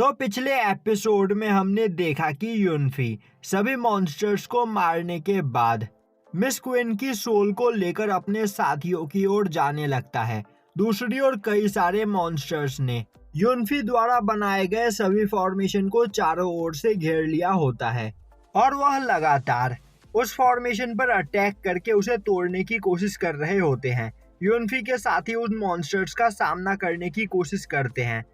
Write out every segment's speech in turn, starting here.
तो पिछले एपिसोड में हमने देखा कि यूनफी सभी मॉन्स्टर्स को मारने के बाद मिस क्वीन की सोल को लेकर अपने साथियों की ओर जाने लगता है। दूसरी ओर कई सारे मॉन्स्टर्स ने यूनफी द्वारा बनाए गए सभी फॉर्मेशन को चारों ओर से घेर लिया होता है और वह लगातार उस फॉर्मेशन पर अटैक करके उसे तोड़ने की कोशिश कर रहे होते हैं। यूनफी के साथी उन मॉन्स्टर्स का सामना करने की कोशिश करते हैं,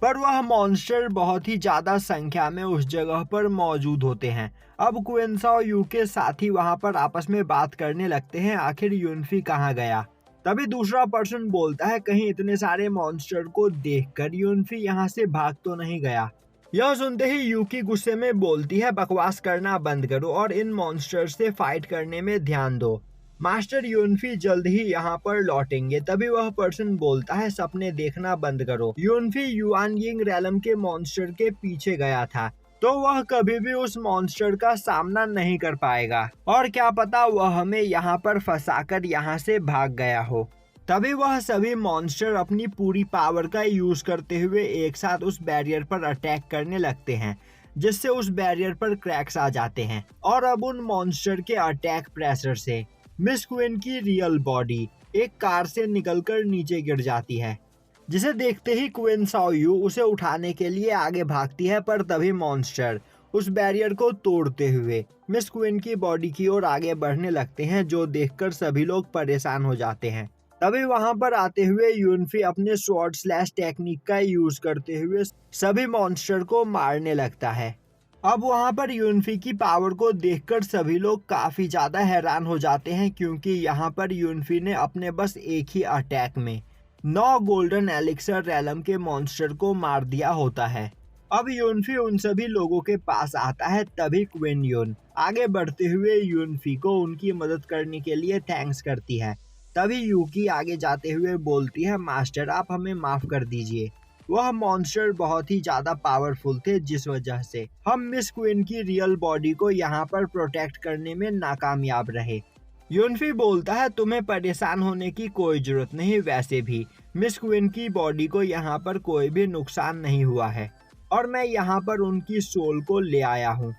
पर वह मॉन्स्टर बहुत ही ज्यादा संख्या में उस जगह पर मौजूद होते हैं। अब क्विंसा और यू के साथी वहां पर आपस में बात करने लगते हैं, आखिर यूनफी कहाँ गया। तभी दूसरा पर्सन बोलता है, कहीं इतने सारे मॉन्स्टर को देखकर यूनफी यहाँ से भाग तो नहीं गया। यह सुनते ही यूकी गुस्से में बोलती है, बकवास करना बंद करो और इन मॉन्स्टर से फाइट करने में ध्यान दो। मास्टर यूनफी जल्द ही यहाँ पर लौटेंगे। तभी वह पर्सन बोलता है, सपने देखना बंद करो। यूनफी युआन यिंग रैलम के मॉन्स्टर के पीछे गया था, तो वह कभी भी उस मॉन्स्टर का सामना नहीं कर पाएगा और क्या पता वह हमें यहाँ पर फंसाकर यहाँ से भाग गया हो। तभी वह सभी मॉन्स्टर अपनी पूरी पावर का यूज करते हुए एक साथ उस बैरियर पर अटैक करने लगते हैं, जिससे उस बैरियर पर क्रैक्स आ जाते हैं और अब उन मॉन्स्टर के अटैक प्रेशर से मिस क्वीन की रियल बॉडी एक कार से निकलकर नीचे गिर जाती है, जिसे देखते ही क्वीन साओयू उसे उठाने के लिए आगे भागती है, पर तभी मॉन्स्टर उस बैरियर को तोड़ते हुए मिस क्वीन की बॉडी की ओर आगे बढ़ने लगते हैं, जो देखकर सभी लोग परेशान हो जाते हैं। तभी वहां पर आते हुए यूनफी अपने स्वॉर्ड स्लैश टेक्निक का यूज करते हुए सभी मॉन्स्टर को मारने लगता है। अब वहां पर यूनफी की पावर को देखकर सभी लोग काफी ज्यादा हैरान हो जाते हैं, क्योंकि यहाँ पर यूनफी ने अपने बस एक ही अटैक में 9 गोल्डन एलिक्सर रैलम के मॉन्स्टर को मार दिया होता है। अब यूनफी उन सभी लोगों के पास आता है, तभी क्वीन यून आगे बढ़ते हुए यूनफी को उनकी मदद करने के लिए थैंक्स करती है। तभी यूकी आगे जाते हुए बोलती है, मास्टर आप हमें माफ कर दीजिए, वह मॉन्स्टर बहुत ही ज्यादा पावरफुल थे, जिस वजह से हम मिस क्वीन की रियल बॉडी को यहाँ पर प्रोटेक्ट करने में नाकामयाब रहे। यूनफी बोलता है, तुम्हें परेशान होने की कोई जरूरत नहीं, वैसे भी मिस क्वीन की बॉडी को यहाँ पर कोई भी नुकसान नहीं हुआ है और मैं यहाँ पर उनकी सोल को ले आया हूँ,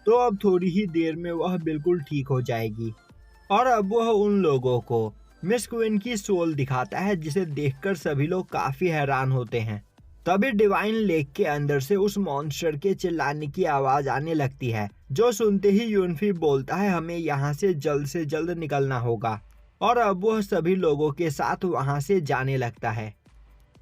तो अब थोड़ी ही देर में वह बिल्कुल ठीक हो जाएगी। और अब वह उन लोगों को मिस क्वीन की सोल दिखाता है, जिसे देखकर सभी लोग काफी हैरान होते हैं। तभी डिवाइन लेक के अंदर से उस मॉन्स्टर के चिल्लाने की आवाज आने लगती है, जो सुनते ही यूनफी बोलता है, हमें यहाँ से जल्द निकलना होगा और अब वह सभी लोगों के साथ वहां से जाने लगता है।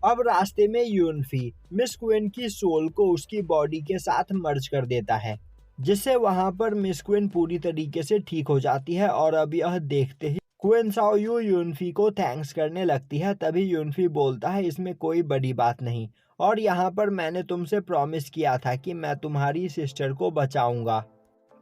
अब रास्ते में यूनफी मिस क्वीन की सोल को उसकी बॉडी के साथ मर्ज कर देता है, जिससे वहां पर मिस क्वीन पूरी तरीके से ठीक हो जाती है और अब यह देखते ही क्वीन साओयू यूनफी को थैंक्स करने लगती है। तभी यूनफी बोलता है, इसमें कोई बड़ी बात नहीं और यहाँ पर मैंने तुमसे प्रॉमिस किया था कि मैं तुम्हारी सिस्टर को बचाऊंगा।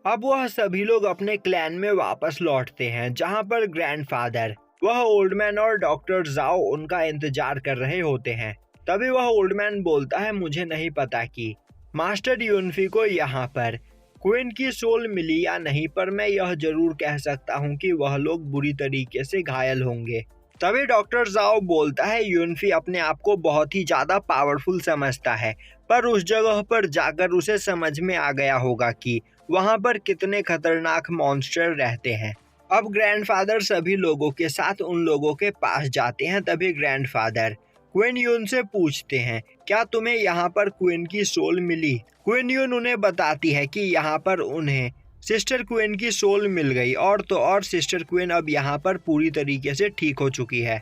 अब वह सभी लोग अपने क्लैन में वापस लौटते हैं, जहाँ पर ग्रैंडफादर वह ओल्ड मैन और डॉक्टर जाओ उनका इंतजार कर रहे होते हैं। तभी वह ओल्ड मैन बोलता है, मुझे नहीं पता कि मास्टर यूनफी को यहाँ पर क्वीन की सोल मिली या नहीं, पर मैं यह जरूर कह सकता हूँ कि वह लोग बुरी तरीके से घायल होंगे। तभी डॉक्टर जाओ बोलता है, यूनफी अपने आप को बहुत ही ज्यादा पावरफुल समझता है, पर उस जगह पर जाकर उसे समझ में आ गया होगा कि वहां पर कितने खतरनाक मॉन्स्टर रहते हैं। अब ग्रैंडफादर सभी लोगों के साथ उन लोगों के पास जाते हैं। तभी ग्रैंडफादर क्वीन यून से पूछते हैं, क्या तुम्हें यहाँ पर क्वीन की सोल मिली? क्वीन यून उन्हें बताती है कि यहाँ पर उन्हें सिस्टर क्वीन की सोल मिल गई और तो और सिस्टर क्वीन अब यहाँ पर पूरी तरीके से ठीक हो चुकी है।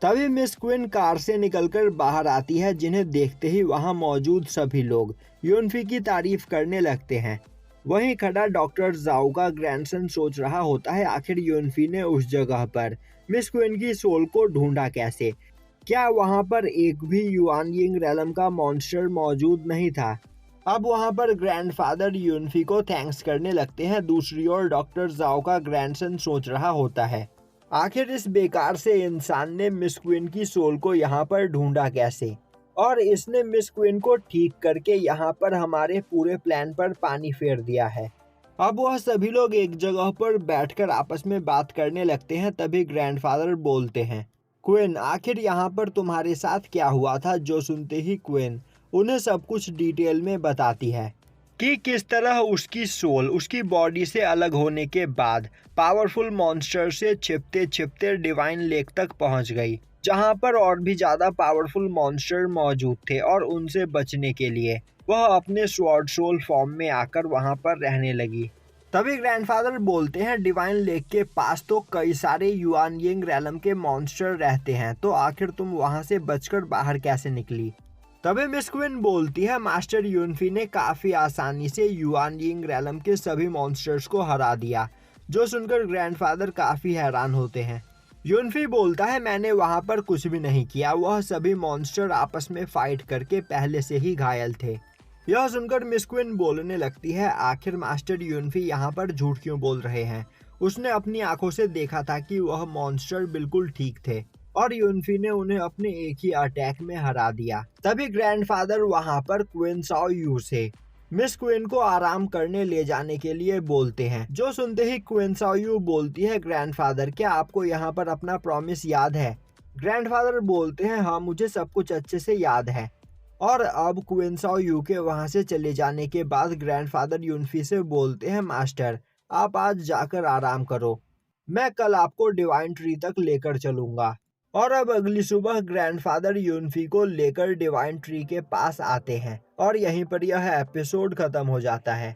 तभी मिस क्वीन कार से निकलकर बाहर आती है, जिन्हें देखते ही वहाँ मौजूद सभी लोग यूनफी की तारीफ करने लगते हैं। वहीं खड़ा डॉक्टर जाओ का ग्रैंडसन सोच रहा होता है, आखिर यूनफी ने उस जगह पर मिस क्वीन की सोल को ढूंढा कैसे? क्या वहां पर एक भी युआन यिंग रैलम का मॉन्स्टर मौजूद नहीं था? अब वहां पर ग्रैंडफादर यूनफी को थैंक्स करने लगते हैं। दूसरी ओर डॉक्टर जाओ का ग्रैंडसन सोच रहा होता है, आखिर इस बेकार से इंसान ने मिस क्वीन की सोल को यहाँ पर ढूंढा कैसे और इसने मिस क्वीन को ठीक करके यहाँ पर हमारे पूरे प्लान पर पानी फेर दिया है। अब वह सभी लोग एक जगह पर बैठकर आपस में बात करने लगते हैं। तभी ग्रैंडफादर बोलते हैं, क्वीन आखिर यहाँ पर तुम्हारे साथ क्या हुआ था? जो सुनते ही क्वीन उन्हें सब कुछ डिटेल में बताती है कि किस तरह उसकी सोल उसकी बॉडी से अलग होने के बाद पावरफुल मॉन्स्टर से छिपते छिपते डिवाइन लेक तक पहुंच गई, जहां पर और भी ज्यादा पावरफुल मॉन्स्टर मौजूद थे और उनसे बचने के लिए वह अपने स्वॉर्ड सोल फॉर्म में आकर वहां पर रहने लगी। तभी ग्रैंडफादर बोलते हैं डिवाइन लेक के पास तो कई सारे युआनयिंग रैलम के मॉन्स्टर रहते हैं, तो आखिर तुम वहां से बचकर बाहर कैसे निकली? तभी मिस क्विन बोलती है मास्टर यूनफी ने काफी आसानी से युआनयिंग रैलम के सभी मॉन्स्टर्स को हरा दिया, जो सुनकर ग्रैंडफादर काफी हैरान होते हैं। यूनफी बोलता है मैंने वहां पर कुछ भी नहीं किया, वह सभी मॉन्स्टर आपस में फाइट करके पहले से ही घायल थे। यह सुनकर मिस क्विन बोलने लगती है आखिर मास्टर यूनफी यहाँ पर झूठ क्यों बोल रहे हैं? उसने अपनी आंखों से देखा था कि वह मॉन्स्टर बिल्कुल ठीक थे और यूनफी ने उन्हें अपने एक ही अटैक में हरा दिया। तभी ग्रैंडफादर वहां पर क्वीन साओ यू से मिस क्वीन को आराम करने ले जाने के लिए बोलते हैं, जो सुनते ही क्वीन साओ यू बोलती है ग्रैंडफादर क्या आपको यहाँ पर अपना प्रॉमिस याद है? ग्रैंडफादर बोलते हैं हाँ मुझे सब कुछ अच्छे से याद है। और अब क्वीन साओ यू के वहां से चले जाने के बाद ग्रैंडफादर यूनफी से बोलते हैं मास्टर आप आज जाकर आराम करो, मैं कल आपको डिवाइन ट्री तक लेकर चलूंगा। और अब अगली सुबह ग्रैंडफादर यूनफी को लेकर डिवाइन ट्री के पास आते हैं और यहीं पर यह एपिसोड खत्म हो जाता है।